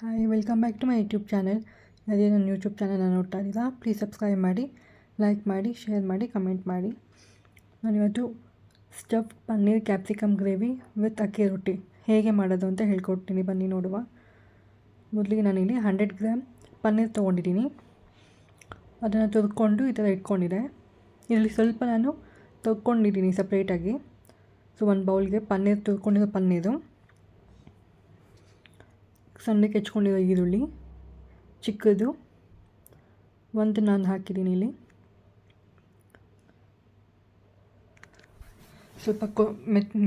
Hi welcome back to my YouTube channel. ಅದೇ ನನ್ನ YouTube ಚಾನಲ್ನ ನೋಡ್ತಾ ಇದ್ದೀರಾ, ಪ್ಲೀಸ್ ಸಬ್ಸ್ಕ್ರೈಬ್ ಮಾಡಿ, ಲೈಕ್ ಮಾಡಿ, ಶೇರ್ ಮಾಡಿ, ಕಮೆಂಟ್ ಮಾಡಿ. ನಾನಿವತ್ತು stuffed paneer capsicum gravy with akki rotti ಹೇಗೆ ಮಾಡೋದು ಅಂತ ಹೇಳ್ಕೊಡ್ತೀನಿ, ಬನ್ನಿ ನೋಡುವ. ಮೊದಲಿಗೆ ನಾನಿಲ್ಲಿ 100 ಗ್ರಾಮ್ ಪನ್ನೀರ್ ತೊಗೊಂಡಿದ್ದೀನಿ. ಅದನ್ನು ತುರ್ಕೊಂಡು ಈ ಥರ ಇಟ್ಕೊಂಡಿದ್ದೆ. ಇದರಲ್ಲಿ ಸ್ವಲ್ಪ ನಾನು ತೊಗೊಂಡಿದ್ದೀನಿ ಸಪ್ರೇಟಾಗಿ. ಸೊ ಒಂದು ಬೌಲ್ಗೆ ಪನ್ನೀರ್ ತುರ್ಕೊಂಡಿರೋ ಪನ್ನೀರು, ಸಣ್ಣಕ್ಕೆ ಹೆಚ್ಕೊಂಡಿರೋ ಈರುಳ್ಳಿ ಚಿಕ್ಕದು ಒಂದು ನಾನು ಹಾಕಿದ್ದೀನಿ. ಇಲ್ಲಿ ಸ್ವಲ್ಪ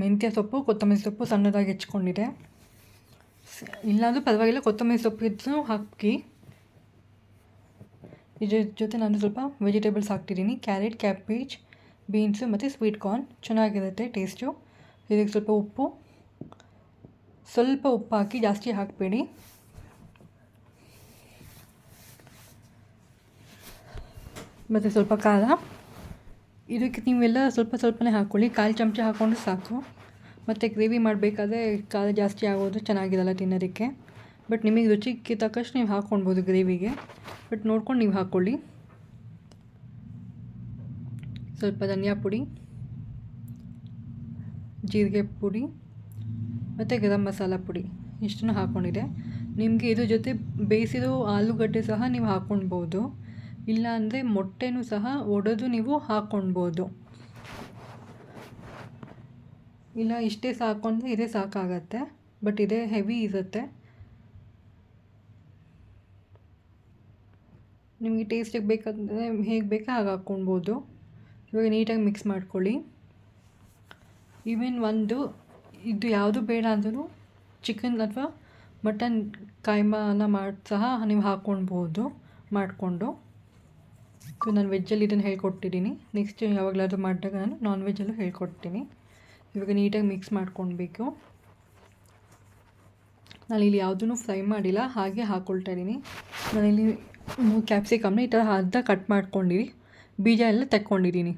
ಮೆಂತ್ಯ ಸೊಪ್ಪು, ಕೊತ್ತಂಬರಿ ಸೊಪ್ಪು ಸಣ್ಣದಾಗಿ ಹೆಚ್ಕೊಂಡಿದೆ. ಇಲ್ಲಾಂದರೂ ಪರವಾಗಿಲ್ಲ, ಕೊತ್ತಂಬರಿ ಸೊಪ್ಪು ಇದ್ದರೂ ಹಾಕಿ. ಇದ್ರ ಜೊತೆ ನಾನು ಸ್ವಲ್ಪ ವೆಜಿಟೇಬಲ್ಸ್ ಹಾಕ್ತಿದ್ದೀನಿ. ಕ್ಯಾರೆಟ್, ಕ್ಯಾಬೇಜ್, ಬೀನ್ಸು ಮತ್ತು ಸ್ವೀಟ್ ಕಾರ್ನ್. ಚೆನ್ನಾಗಿರುತ್ತೆ ಟೇಸ್ಟು. ಇದಕ್ಕೆ ಸ್ವಲ್ಪ ಉಪ್ಪು ಹಾಕಿ, ಜಾಸ್ತಿ ಹಾಕಬೇಡಿ. ಮತ್ತು ಸ್ವಲ್ಪ ಖಾರ. ಇದಕ್ಕೆ ನೀವೆಲ್ಲ ಸ್ವಲ್ಪನೇ ಹಾಕ್ಕೊಳ್ಳಿ, 1/4 ಚಮಚ ಹಾಕ್ಕೊಂಡು ಸಾಕು. ಮತ್ತು ಗ್ರೇವಿ ಮಾಡಬೇಕಾದ್ರೆ ಖಾರ ಜಾಸ್ತಿ ಆಗೋದು ಚೆನ್ನಾಗಿರಲ್ಲ ತಿನ್ನೋದಕ್ಕೆ. ಬಟ್ ನಿಮಗೆ ರುಚಿಗೆ ತಕ್ಕಷ್ಟು ನೀವು ಹಾಕ್ಕೊಳ್ಬೋದು ಗ್ರೇವಿಗೆ, ಬಟ್ ನೋಡ್ಕೊಂಡು ನೀವು ಹಾಕ್ಕೊಳ್ಳಿ. ಸ್ವಲ್ಪ ಧನಿಯಾ ಪುಡಿ, ಜೀರಿಗೆ ಪುಡಿ ಮತ್ತು ಗರಂ ಮಸಾಲ ಪುಡಿ ಇಷ್ಟನ್ನು ಹಾಕ್ಕೊಂಡಿದೆ. ನಿಮಗೆ ಇದ್ರ ಜೊತೆ ಬೇಯಿಸಿರೋ ಆಲೂಗಡ್ಡೆ ಸಹ ನೀವು ಹಾಕ್ಕೊಳ್ಬೋದು, ಇಲ್ಲಾಂದರೆ ಮೊಟ್ಟೆನೂ ಸಹ ಒಡೆದು ನೀವು ಹಾಕ್ಕೊಳ್ಬೋದು. ಇಲ್ಲ ಇಷ್ಟೇ ಸಾಕೊಂಡ್ರೆ ಇದೇ ಸಾಕಾಗತ್ತೆ, ಬಟ್ ಇದೇ ಹೆವಿ ಇರುತ್ತೆ. ನಿಮಗೆ ಟೇಸ್ಟಿಗೆ ಬೇಕಾದರೆ ಹೇಗೆ ಬೇಕೋ ಹಾಗೆ ಹಾಕ್ಕೊಳ್ಬೋದು. ಇವಾಗ ನೀಟಾಗಿ ಮಿಕ್ಸ್ ಮಾಡ್ಕೊಳ್ಳಿ. ಈವನ್ ಇದು ಯಾವುದು ಬೇಡ ಅಂದರೂ ಚಿಕನ್ ಅಥವಾ ಮಟನ್ ಕೈಮಾನ ಮಾಡಿ ಸಹ ನೀವು ಹಾಕ್ಕೊಳ್ಬೋದು ಮಾಡಿಕೊಂಡು. ಸೊ ನಾನು ವೆಜ್ಜಲ್ಲಿ ಇದನ್ನು ಹೇಳ್ಕೊಟ್ಟಿದ್ದೀನಿ. ನೆಕ್ಸ್ಟ್ ಯಾವಾಗಲಾದರೂ ಮಾಡಿದಾಗ ನಾನು ನಾನ್ ವೆಜ್ಜಲ್ಲೂ ಹೇಳ್ಕೊಡ್ತೀನಿ. ಇವಾಗ ನೀಟಾಗಿ ಮಿಕ್ಸ್ ಮಾಡ್ಕೊಳ್ಬೇಕು. ನಾನಿಲ್ಲಿ ಯಾವುದೂ ಫ್ರೈ ಮಾಡಿಲ್ಲ, ಹಾಗೆ ಹಾಕ್ಕೊಳ್ತಾ ಇದ್ದೀನಿ. ನಾನಿಲ್ಲಿ ಕ್ಯಾಪ್ಸಿಕಮ್ನ ಈ ಥರ ಅರ್ಧ ಕಟ್ ಮಾಡ್ಕೊಂಡಿರಿ, ಬೀಜ ಎಲ್ಲ ತೆಕ್ಕೊಂಡಿದ್ದೀನಿ.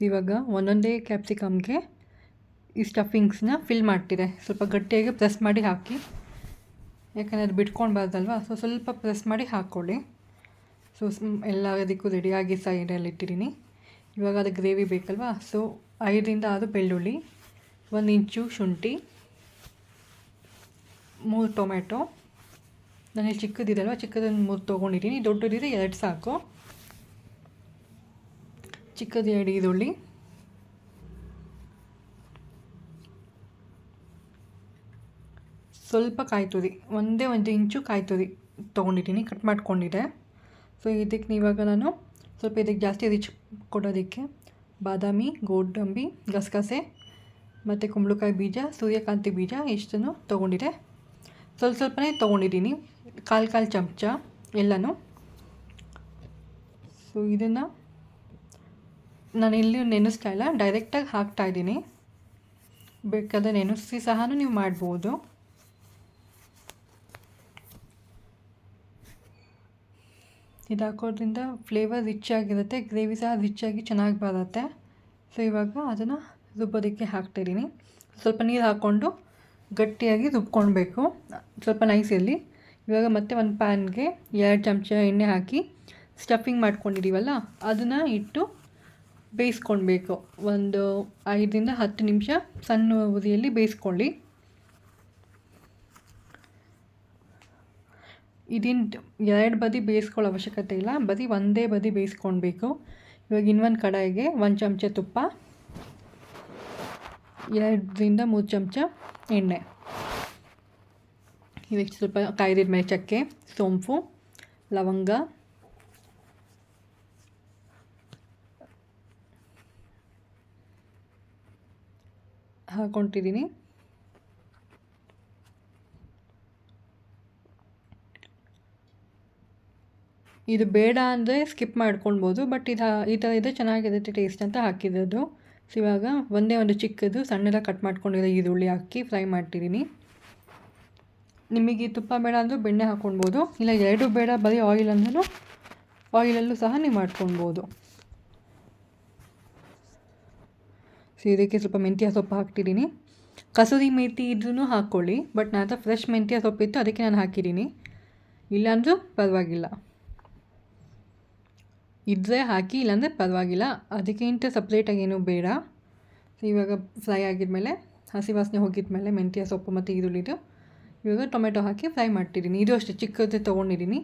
ಇವಾಗ ಒಂದೊಂದೇ ಕ್ಯಾಪ್ಸಿಕಮ್ಗೆ ಈ ಸ್ಟಫಿಂಗ್ಸ್ನ ಫಿಲ್ ಮಾಡ್ತಿದೆ. ಸ್ವಲ್ಪ ಗಟ್ಟಿಯಾಗಿ ಪ್ರೆಸ್ ಮಾಡಿ ಹಾಕಿ, ಯಾಕಂದರೆ ಅದು ಬಿಟ್ಕೊಳ್ಬಾರ್ದಲ್ವ. ಸೊ ಸ್ವಲ್ಪ ಪ್ರೆಸ್ ಮಾಡಿ ಹಾಕ್ಕೊಳ್ಳಿ. ಸೊ ಎಲ್ಲದಕ್ಕೂ ರೆಡಿಯಾಗಿ ಸೈಡಲ್ಲಿ ಇಟ್ಟಿದ್ದೀನಿ. ಇವಾಗ ಅದು ಗ್ರೇವಿ ಬೇಕಲ್ವ. ಸೊ 5ರಿಂದ 6 ಬೆಳ್ಳುಳ್ಳಿ, 1 ಇಂಚು ಶುಂಠಿ, 3 ಟೊಮೆಟೊ. ನಾನು ಚಿಕ್ಕದಿದಲ್ವ, ಚಿಕ್ಕದನ್ನು 3 ತೊಗೊಂಡಿದ್ದೀನಿ. ದೊಡ್ಡದಿದೆ 2 ಸಾಕು. ಚಿಕ್ಕದು 2 ಈರುಳ್ಳಿ, ಸ್ವಲ್ಪ ಕಾಯಿ ತುರಿ, 1 ಇಂಚು ಕಾಯಿ ತುರಿ ತೊಗೊಂಡಿದ್ದೀನಿ, ಕಟ್ ಮಾಡ್ಕೊಂಡಿದ್ದೆ. ಸೊ ಇದಕ್ಕೆ ಇವಾಗ ನಾನು ಸ್ವಲ್ಪ ಇದಕ್ಕೆ ಜಾಸ್ತಿ ರಿಚ್ ಕೊಡೋದಕ್ಕೆ ಬಾದಾಮಿ, ಗೋಡಂಬಿ, ಗಸಗಸೆ ಮತ್ತು ಕುಂಬಳಕಾಯಿ ಬೀಜ, ಸೂರ್ಯಕಾಂತಿ ಬೀಜ ಇಷ್ಟನ್ನು ತೊಗೊಂಡಿದ್ದೆ. ಸ್ವಲ್ಪನೇ ತೊಗೊಂಡಿದ್ದೀನಿ, 1/4 ಚಮಚ ಎಲ್ಲನೂ. ಸೊ ಇದನ್ನು ನಾನಿಲ್ಲಿ ನೆನೆಸ್ತಾ ಇಲ್ಲ, ಡೈರೆಕ್ಟಾಗಿ ಹಾಕ್ತಾಯಿದ್ದೀನಿ. ಬೇಕಾದರೆ ನೆನೆಸಿ ಸಹ ನೀವು ಮಾಡ್ಬೋದು. ಇದು ಹಾಕೋದ್ರಿಂದ ಫ್ಲೇವರ್ ರಿಚ್ ಆಗಿರುತ್ತೆ, ಗ್ರೇವಿ ಸಹ ರಿಚ್ಚಾಗಿ ಚೆನ್ನಾಗಿ ಬರುತ್ತೆ. ಸೊ ಇವಾಗ ಅದನ್ನು ರುಬ್ಬೋದಕ್ಕೆ ಹಾಕ್ತಾಯಿದ್ದೀನಿ. ಸ್ವಲ್ಪ ನೀರು ಹಾಕ್ಕೊಂಡು ಗಟ್ಟಿಯಾಗಿ ರುಬ್ಕೊಳ್ಬೇಕು, ಸ್ವಲ್ಪ ನೈಸ್ ಇರಲಿ. ಇವಾಗ ಮತ್ತೆ ಒಂದು ಪ್ಯಾನ್ಗೆ 2 ಚಮಚ ಎಣ್ಣೆ ಹಾಕಿ ಸ್ಟಫಿಂಗ್ ಮಾಡ್ಕೊಂಡಿದ್ದೀವಲ್ಲ ಅದನ್ನು ಇಟ್ಟು ಬೇಯಿಸ್ಕೊಳ್ಬೇಕು. ಒಂದು 5ರಿಂದ 10 ನಿಮಿಷ ಸಣ್ಣ ಉರಿಯಲ್ಲಿ ಬೇಯಿಸ್ಕೊಳ್ಳಿ. ಇದನ್ನು 2 ಬದಿ ಬೇಯಿಸ್ಕೊಳ್ಳೋ ಅವಶ್ಯಕತೆ ಇಲ್ಲ, ಬರೀ ಒಂದೇ ಬದಿ ಬೇಯಿಸ್ಕೊಳ್ಬೇಕು. ಇವಾಗ ಇನ್ನೊಂದು ಕಡಾಯಿಗೆ 1 ಚಮಚ ತುಪ್ಪ, 2ರಿಂದ 3 ಚಮಚ ಎಣ್ಣೆ. ಇದಕ್ಕೆ ಸ್ವಲ್ಪ ಕಾಯ್ದಿದ ಮೇಲೆ ಚಕ್ಕೆ, ಸೋಂಪು, ಲವಂಗ, ಹಾಕ್ಕೊತಿದ್ದೀನಿ. ಇದು ಬೇಡ ಅಂದರೆ ಸ್ಕಿಪ್ ಮಾಡ್ಕೊಳ್ಬೋದು, ಬಟ್ ಈ ಥರ ಇದೆ ಚೆನ್ನಾಗಿರುತ್ತೆ ಟೇಸ್ಟ್ ಅಂತ ಹಾಕಿರೋದು. ಸೊ ಇವಾಗ ಒಂದು ಚಿಕ್ಕದು ಸಣ್ಣದಾಗಿ ಕಟ್ ಮಾಡ್ಕೊಂಡಿರೋ ಈರುಳ್ಳಿ ಹಾಕಿ ಫ್ರೈ ಮಾಡ್ತಿದ್ದೀನಿ. ನಿಮಗೆ ತುಪ್ಪ ಬೇಡ ಅಂದರೂ ಬೆಣ್ಣೆ ಹಾಕ್ಕೊಳ್ಬೋದು, ಇಲ್ಲ 2 ಬೇಡ ಬರೀ ಆಯಿಲಲ್ಲೂ ಸಹ ನೀವು ಮಾಡ್ಕೊಳ್ಬೋದು. ಸೊ ಇದಕ್ಕೆ ಸ್ವಲ್ಪ ಮೆಂತ್ಯ ಸೊಪ್ಪು ಹಾಕ್ತಿದ್ದೀನಿ. ಕಸೂರಿ ಮೇಥಿ ಇದ್ರೂ ಹಾಕ್ಕೊಳ್ಳಿ, ಬಟ್ ನನ್ನ ಹತ್ರ ಫ್ರೆಶ್ ಮೆಂತ್ಯ ಸೊಪ್ಪಿತ್ತು, ಅದಕ್ಕೆ ನಾನು ಹಾಕಿದ್ದೀನಿ. ಇಲ್ಲಾಂದ್ರೂ ಪರವಾಗಿಲ್ಲ, ಇದ್ದರೆ ಹಾಕಿ, ಇಲ್ಲಾಂದರೆ ಪರವಾಗಿಲ್ಲ. ಅದಕ್ಕಿಂತ ಸಪ್ರೇಟಾಗಿ ಏನೂ ಬೇಡ. ಇವಾಗ ಫ್ರೈ ಆಗಿದ್ಮೇಲೆ, ಹಸಿ ವಾಸನೆ ಹೋಗಿದ್ಮೇಲೆ ಮೆಂತ್ಯ ಸೊಪ್ಪು ಮತ್ತು ಈರುಳ್ಳಿದು, ಇವಾಗ ಟೊಮೆಟೊ ಹಾಕಿ ಫ್ರೈ ಮಾಡ್ತಿದ್ದೀನಿ. ಇದು ಅಷ್ಟೇ ಚಿಕ್ಕದೇ ತೊಗೊಂಡಿದ್ದೀನಿ.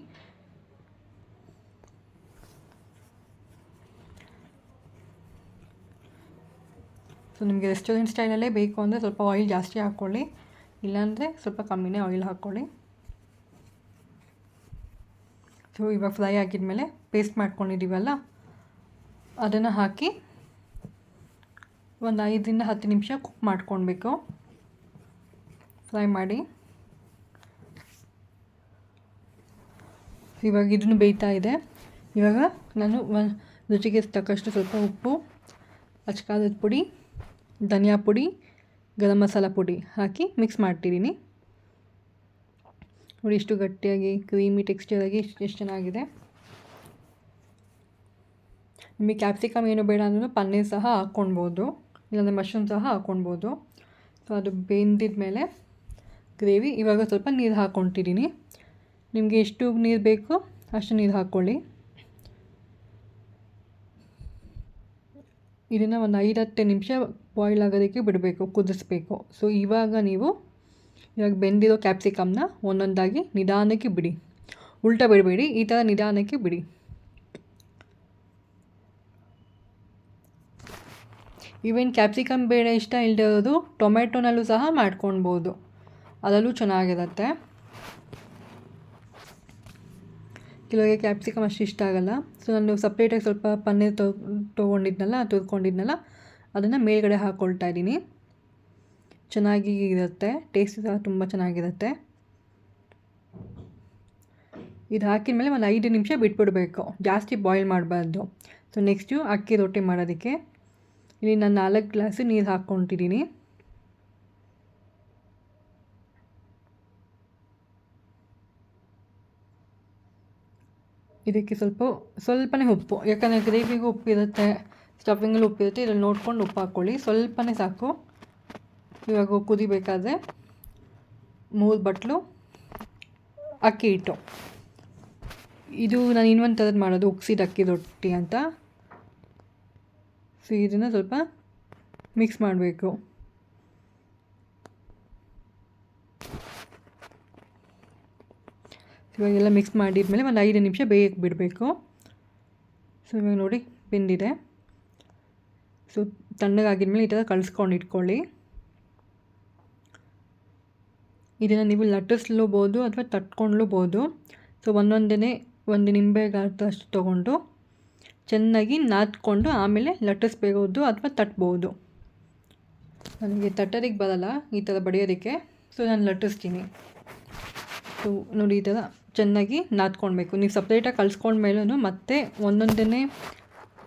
ಸೊ ನಿಮಗೆ ರೆಸ್ಟೋರೆಂಟ್ ಸ್ಟೈಲಲ್ಲೇ ಬೇಕು ಅಂದರೆ ಸ್ವಲ್ಪ ಆಯಿಲ್ ಜಾಸ್ತಿ ಹಾಕ್ಕೊಳ್ಳಿ, ಇಲ್ಲಾಂದರೆ ಸ್ವಲ್ಪ ಕಮ್ಮಿನೇ ಆಯಿಲ್ ಹಾಕ್ಕೊಳ್ಳಿ. ಸೊ ಇವಾಗ ಫ್ರೈ ಆಗಿದ್ಮೇಲೆ ಪೇಸ್ಟ್ ಮಾಡ್ಕೊಂಡಿದ್ದೀವಲ್ಲ ಅದನ್ನು ಹಾಕಿ ಒಂದು 5ರಿಂದ 10 ನಿಮಿಷ ಕುಕ್ ಮಾಡ್ಕೊಳ್ಬೇಕು. ಫ್ರೈ ಮಾಡಿ ಇವಾಗ ಇದನ್ನು ಬೇಯ್ತಾ ಇದೆ. ಇವಾಗ ನಾನು ರುಚಿಗೆ ತಕ್ಕಷ್ಟು ಸ್ವಲ್ಪ ಉಪ್ಪು, ಅಚ್ಕಾರದ ಪುಡಿ, ಧನಿಯಾ ಪುಡಿ, ಗರಂ ಮಸಾಲ ಪುಡಿ ಹಾಕಿ ಮಿಕ್ಸ್ ಮಾಡ್ತಿದ್ದೀನಿ. ನೋಡಿ ಇಷ್ಟು ಗಟ್ಟಿಯಾಗಿ ಕ್ರೀಮಿ ಟೆಕ್ಸ್ಚರಾಗಿ ಎಷ್ಟು ಚೆನ್ನಾಗಿದೆ. ನಿಮಗೆ ಕ್ಯಾಪ್ಸಿಕಮ್ ಏನು ಬೇಡ ಅಂದ್ರೂ ಪನ್ನೀರ್ ಸಹ ಹಾಕ್ಕೊಳ್ಬೋದು, ಇಲ್ಲಾಂದರೆ ಮಶ್ರೂಮ್ ಸಹ ಹಾಕ್ಕೊಳ್ಬೋದು. ಸೊ ಅದು ಬೆಂದಿದ ಮೇಲೆ ಗ್ರೇವಿ ಇವಾಗ ಸ್ವಲ್ಪ ನೀರು ಹಾಕ್ಕೊಳ್ತಿದ್ದೀನಿ. ನಿಮಗೆ ಎಷ್ಟು ನೀರು ಬೇಕೋ ಅಷ್ಟು ನೀರು ಹಾಕ್ಕೊಳ್ಳಿ. ಇದನ್ನು ಒಂದು 5-10 ನಿಮಿಷ ಬಾಯ್ಲ್ ಆಗೋದಕ್ಕೆ ಬಿಡಬೇಕು, ಕುದಿಸ್ಬೇಕು. ಸೊ ಇವಾಗ ಬೆಂದಿರೋ ಕ್ಯಾಪ್ಸಿಕಮ್ನ ಒಂದೊಂದಾಗಿ ನಿಧಾನಕ್ಕೆ ಬಿಡಿ, ಉಲ್ಟಾ ಬಿಡಬೇಡಿ, ಈ ಥರ ನಿಧಾನಕ್ಕೆ ಬಿಡಿ. ಈವನ್ ಕ್ಯಾಪ್ಸಿಕಮ್ ಬೇಡ ಇಷ್ಟ ಇಲ್ಲದೆ ಇರೋದು ಟೊಮೆಟೊನಲ್ಲೂ ಸಹ ಮಾಡ್ಕೊಳ್ಬೋದು, ಅದರಲ್ಲೂ ಚೆನ್ನಾಗಿರುತ್ತೆ. ಕೆಲವರಿಗೆ ಕ್ಯಾಪ್ಸಿಕಮ್ ಅಷ್ಟು ಇಷ್ಟ ಆಗೋಲ್ಲ. ಸೊ ನಾನು ಸಪ್ರೇಟಾಗಿ ಸ್ವಲ್ಪ ಪನ್ನೀರ್ ತುರ್ಕೊಂಡಿದ್ನಲ್ಲ ಅದನ್ನು ಮೇಲ್ಗಡೆ ಹಾಕ್ಕೊಳ್ತಾ ಇದ್ದೀನಿ. ಚೆನ್ನಾಗಿ ಇರುತ್ತೆ, ಟೇಸ್ಟ್ ಸಹ ತುಂಬ ಚೆನ್ನಾಗಿರುತ್ತೆ. ಇದು ಹಾಕಿದ ಮೇಲೆ ಒಂದು 5 ನಿಮಿಷ ಬಿಟ್ಬಿಡಬೇಕು, ಜಾಸ್ತಿ ಬಾಯ್ಲ್ ಮಾಡಬಾರ್ದು. ಸೊ ನೆಕ್ಸ್ಟು ಅಕ್ಕಿ ರೊಟ್ಟಿ ಮಾಡೋದಕ್ಕೆ ಇಲ್ಲಿ ನಾನು 4 ಗ್ಲಾಸು ನೀರು ಹಾಕ್ಕೊಳ್ತಿದ್ದೀನಿ. ಇದಕ್ಕೆ ಸ್ವಲ್ಪನೇ ಉಪ್ಪು, ಯಾಕಂದರೆ ಗ್ರೇವಿಗೂ ಉಪ್ಪಿರುತ್ತೆ, ಸ್ಟಫಿಂಗಲ್ಲಿ ಉಪ್ಪಿರುತ್ತೆ, ಇದರಲ್ಲಿ ನೋಡ್ಕೊಂಡು ಉಪ್ಪು ಹಾಕ್ಕೊಳ್ಳಿ, ಸ್ವಲ್ಪನೇ ಸಾಕು. ಇವಾಗ ಕುದಿಬೇಕಾದ್ರೆ 3 ಬಟ್ಲು ಅಕ್ಕಿ ಹಿಟ್ಟು. ಇದು ನಾನು ಇನ್ನೊಂದು ಥರದ್ದು ಮಾಡೋದು, ಉಕ್ಸಿದ ಅಕ್ಕಿ ರೊಟ್ಟಿ ಅಂತ. ಸೊ ಇದನ್ನು ಸ್ವಲ್ಪ ಮಿಕ್ಸ್ ಮಾಡಬೇಕು. ಇವಾಗೆಲ್ಲ ಮಿಕ್ಸ್ ಮಾಡಿದ್ಮೇಲೆ ಒಂದು 5 ನಿಮಿಷ ಬೇಯಕ್ಕೆ ಬಿಡಬೇಕು. ಸೊ ಇವಾಗ ನೋಡಿ ಬೆಂದಿದೆ. ಸೊ ತಣ್ಣಗಾಗಿದ್ಮೇಲೆ ಈ ಥರ ಕಲಿಸ್ಕೊಂಡು ಇಟ್ಕೊಳ್ಳಿ. ಇದನ್ನು ನೀವು ಲಟ್ಟಿಸ್ಲೂಬೋದು ಅಥವಾ ತಟ್ಕೊಳ್ಳೂಬೋದು. ಸೊ ಒಂದು ನಿಂಬೆ ಗಾತ್ರಷ್ಟು ತೊಗೊಂಡು ಚೆನ್ನಾಗಿ ನಾದ್ಕೊಂಡು ಆಮೇಲೆ ಲಟ್ಟಿಸ್ಬೋದು ಅಥವಾ ತಟ್ಬೋದು. ನನಗೆ ತಟ್ಟೋದಕ್ಕೆ ಬರಲ್ಲ, ಈ ಥರ ಬಡಿಯೋದಕ್ಕೆ, ಸೊ ನಾನು ಲಟ್ಟಿಸ್ತೀನಿ. ಸೊ ನೋಡಿ ಈ ಥರ ಚೆನ್ನಾಗಿ ನಾದ್ಕೊಳ್ಬೇಕು. ನೀವು ಸಪ್ರೇಟಾಗಿ ಕಲಿಸ್ಕೊಂಡ್ಮೇಲೂ ಮತ್ತೆ ಒಂದೊಂದೇ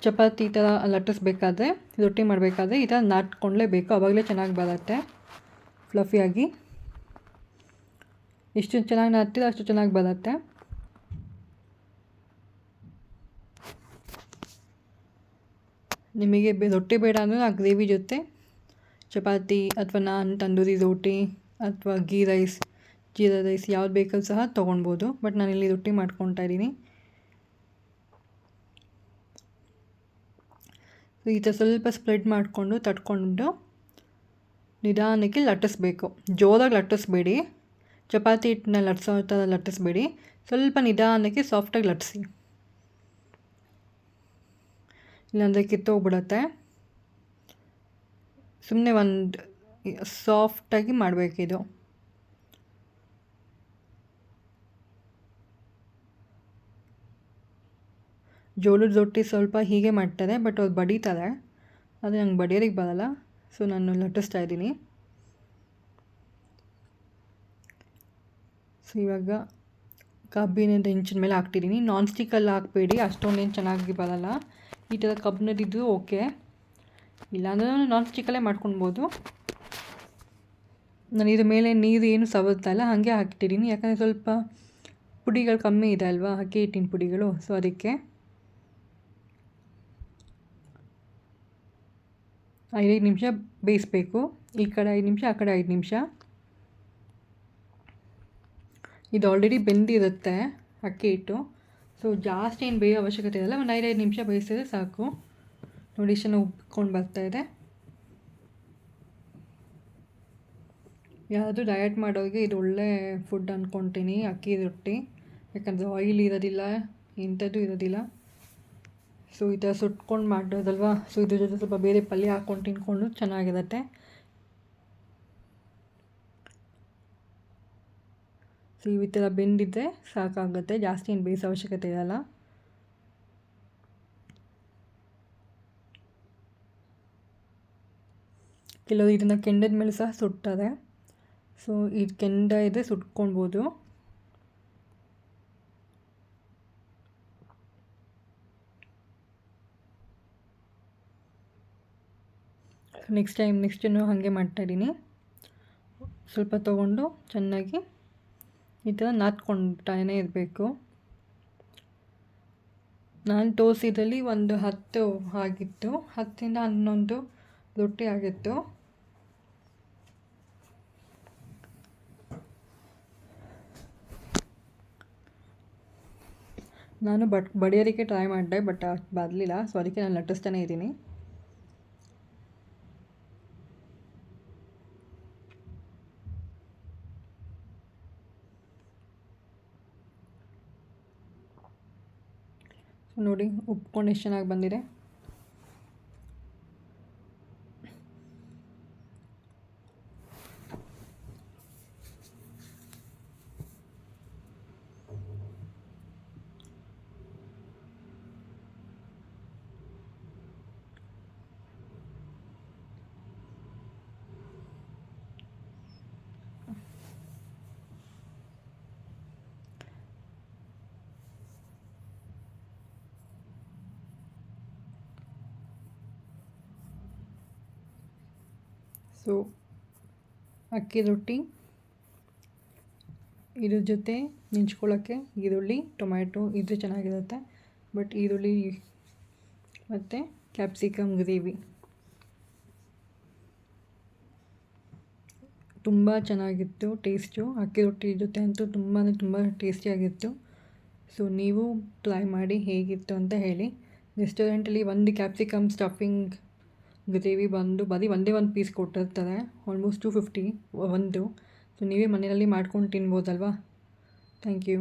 ಚಪಾತಿ ಈ ಥರ ಲಟ್ಟಿಸ್ಬೇಕಾದ್ರೆ, ರೊಟ್ಟಿ ಮಾಡಬೇಕಾದ್ರೆ ಈ ಥರ ನಾದ್ಕೊಳ್ಳೇಬೇಕು, ಆವಾಗಲೇ ಚೆನ್ನಾಗಿ ಬರುತ್ತೆ ಫ್ಲಫಿಯಾಗಿ. ಎಷ್ಟು ಚೆನ್ನಾಗಿ ನಾದ್ತೀರೋ ಅಷ್ಟು ಚೆನ್ನಾಗಿ ಬರುತ್ತೆ. ನಿಮಗೆ ರೊಟ್ಟಿ ಬೇಡ ಅಂದರೆ ಆ ಗ್ರೇವಿ ಜೊತೆ ಚಪಾತಿ ಅಥವಾ ನಾನ್, ತಂದೂರಿ ರೋಟಿ ಅಥವಾ ಜೀರಾ ರೈಸ್ ಯಾವ್ದು ಬೇಕಲ್ಲಿ ಸಹ ತೊಗೊಳ್ಬೋದು. ಬಟ್ ನಾನಿಲ್ಲಿ ರೊಟ್ಟಿ ಮಾಡ್ಕೊತಾ ಇದ್ದೀನಿ. ಈ ಥರ ಸ್ವಲ್ಪ ಸ್ಪ್ರೆಡ್ ಮಾಡಿಕೊಂಡು ತಟ್ಕೊಂಡು ನಿಧಾನಕ್ಕೆ ಲಟ್ಟಿಸ್ಬೇಕು. ಜೋರಾಗಿ ಲಟ್ಟಿಸ್ಬೇಡಿ, ಚಪಾತಿ ಹಿಟ್ಟನ್ನ ಲಟ್ಸೋ ಥರ ಲಟ್ಟಿಸ್ಬೇಡಿ, ಸ್ವಲ್ಪ ನಿಧಾನಕ್ಕೆ ಸಾಫ್ಟಾಗಿ ಲಟ್ಟಿಸಿ, ಇಲ್ಲಾಂದರೆ ಕಿತ್ತೋಗ್ಬಿಡುತ್ತೆ. ಸುಮ್ಮನೆ ಒಂದು ಸಾಫ್ಟಾಗಿ ಮಾಡಬೇಕಿದು. ಜೋಳದ ರೊಟ್ಟಿ ಸ್ವಲ್ಪ ಹೀಗೆ ಮಾಡ್ತಾರೆ, ಬಟ್ ಅವ್ರು ಬಡಿತಾರೆ, ಆದರೆ ನಂಗೆ ಬಡಿಯೋದಕ್ಕೆ ಬರೋಲ್ಲ. ಸೊ ನಾನು ಲಟ್ಟಿಸ್ತಾ ಇದ್ದೀನಿ. ಸೊ ಇವಾಗ ಕಬ್ಬಿಣದ ಹೆಂಚಿನ ಮೇಲೆ ಹಾಕ್ತಿದ್ದೀನಿ. ನಾನ್ ಸ್ಟಿಕ್ಕಲ್ಲಿ ಹಾಕಬೇಡಿ, ಅಷ್ಟೊಂದೇನು ಚೆನ್ನಾಗಿ ಬರೋಲ್ಲ. ಈ ಥರ ಕಬ್ಬಿಣದಿದ್ದು ಓಕೆ, ಇಲ್ಲಾಂದರೆ ನಾನು ನಾನ್ ಸ್ಟಿಕ್ಕಲ್ಲೇ ಮಾಡ್ಕೊಳ್ಬೋದು. ನಾನು ಇದ್ರ ಮೇಲೆ ನೀರು ಏನು ಸವರ್ತಾ ಇಲ್ಲ, ಹಾಗೆ ಹಾಕ್ತಿದ್ದೀನಿ. ಯಾಕಂದರೆ ಸ್ವಲ್ಪ ಪುಡಿಗಳು ಕಮ್ಮಿ ಇದೆ ಅಲ್ವಾ, ಅಕ್ಕಿ ಹಿಟ್ಟಿನ ಪುಡಿಗಳು, ಸೊ ಅದಕ್ಕೆ 5 ನಿಮಿಷ ಬೇಯಿಸಬೇಕು. ಈ ಕಡೆ 5 ನಿಮಿಷ, ಆ ಕಡೆ 5 ನಿಮಿಷ. ಇದು ಆಲ್ರೆಡಿ ಬೆಂದಿರುತ್ತೆ ಅಕ್ಕಿ ಹಿಟ್ಟು, ಸೊ ಜಾಸ್ತಿ ಏನು ಬೇಯೋ ಅವಶ್ಯಕತೆ ಇರಲ್ಲ. ಒಂದು 5 ನಿಮಿಷ ಬೇಯಿಸಿದ್ರೆ ಸಾಕು. ನೋಡಿ ಇಷ್ಟನ್ನು ಉಬ್ಕೊಂಡು ಬರ್ತಾಯಿದೆ. ಯಾರಾದರೂ ಡಯಟ್ ಮಾಡೋರಿಗೆ ಇದು ಒಳ್ಳೆ ಫುಡ್ ಅಂದ್ಕೊತೀನಿ, ಅಕ್ಕಿ ರೊಟ್ಟಿ. ಯಾಕಂದರೆ ಆಯಿಲ್ ಇರೋದಿಲ್ಲ, ಇಂಥದ್ದು ಇರೋದಿಲ್ಲ. ಸೊ ಈ ಥರ ಸುಟ್ಕೊಂಡು ಮಾಡೋದಲ್ವ, ಸೊ ಇದ್ರ ಜೊತೆ ಸ್ವಲ್ಪ ಬೇರೆ ಪಲ್ಯ ಹಾಕ್ಕೊಂಡು ತಿನ್ಕೊಂಡು ಚೆನ್ನಾಗಿರುತ್ತೆ. ಸೊ ಈ ಥರ ಬೆಂದಿದ್ದರೆ ಸಾಕಾಗುತ್ತೆ, ಜಾಸ್ತಿ ಏನು ಬೇಯಿಸೋ ಅವಶ್ಯಕತೆ ಇರಲ್ಲ. ಕೆಲವರು ಇದನ್ನು ಕೆಂಡದ ಮೇಲೆ ಸಹ ಸುಡ್ತಾರೆ. ಸೊ ಇದು ಕೆಂಡ ಇದೆ, ಸುಟ್ಕೊಳ್ಬೋದು. ನೆಕ್ಸ್ಟ್ ಟೈಮ್ ಹಾಗೆ ಮಾಡ್ತಾಯಿದ್ದೀನಿ. ಸ್ವಲ್ಪ ತೊಗೊಂಡು ಚೆನ್ನಾಗಿ ಈ ಥರ ನಾದ್ಕೊಳ್ತಾನೇ ಇರಬೇಕು. ನಾನು ತೋರಿಸಿದಲ್ಲಿ ಒಂದು 10 ಆಗಿತ್ತು, 10ರಿಂದ 11 ರೊಟ್ಟಿ ಆಗಿತ್ತು. ನಾನು ಬಡಿಯೋದಕ್ಕೆ ಟ್ರೈ ಮಾಡಿದೆ, ಬಟ್ ಬರಲಿಲ್ಲ. ಸೊ ಅದಕ್ಕೆ ನಾನು ಲಟ್ಟಿಸ್ತಾನೆ ಇದ್ದೀನಿ. ನೋಡಿ ಉಪ್ಕೊಂಡು ಎಷ್ಟು ಚೆನ್ನಾಗಿ ಬಂದಿದೆ. ಸೊ ಅಕ್ಕಿ ರೊಟ್ಟಿ, ಇದ್ರ ಜೊತೆ ನೆಂಚ್ಕೊಳ್ಳೋಕ್ಕೆ ಈರುಳ್ಳಿ, ಟೊಮ್ಯಾಟೊ ಇದ್ರೆ ಚೆನ್ನಾಗಿರುತ್ತೆ. ಬಟ್ ಈರುಳ್ಳಿ ಮತ್ತು ಕ್ಯಾಪ್ಸಿಕಮ್ ಗ್ರೇವಿ ತುಂಬ ಚೆನ್ನಾಗಿತ್ತು ಟೇಸ್ಟು. ಅಕ್ಕಿ ರೊಟ್ಟಿ ಜೊತೆ ಅಂತೂ ತುಂಬ ಟೇಸ್ಟಿಯಾಗಿತ್ತು. ಸೊ ನೀವು ಟ್ರೈ ಮಾಡಿ ಹೇಗಿತ್ತು ಅಂತ ಹೇಳಿ. ರೆಸ್ಟೋರೆಂಟಲ್ಲಿ ಒಂದು ಕ್ಯಾಪ್ಸಿಕಮ್ ಸ್ಟಫಿಂಗ್ ಗ್ರೇವಿ ಬಂದು ಬರೀ ಒಂದೇ ಒಂದು ಪೀಸ್ ಕೊಟ್ಟಿರ್ತಾರೆ, ಆಲ್ಮೋಸ್ಟ್ 250 ಒಂದು. ಸೊ ನೀವೇ ಮನೆಯಲ್ಲಿ ಮಾಡ್ಕೊಂಡು ತಿನ್ಬೋದಲ್ವಾ. Thank you.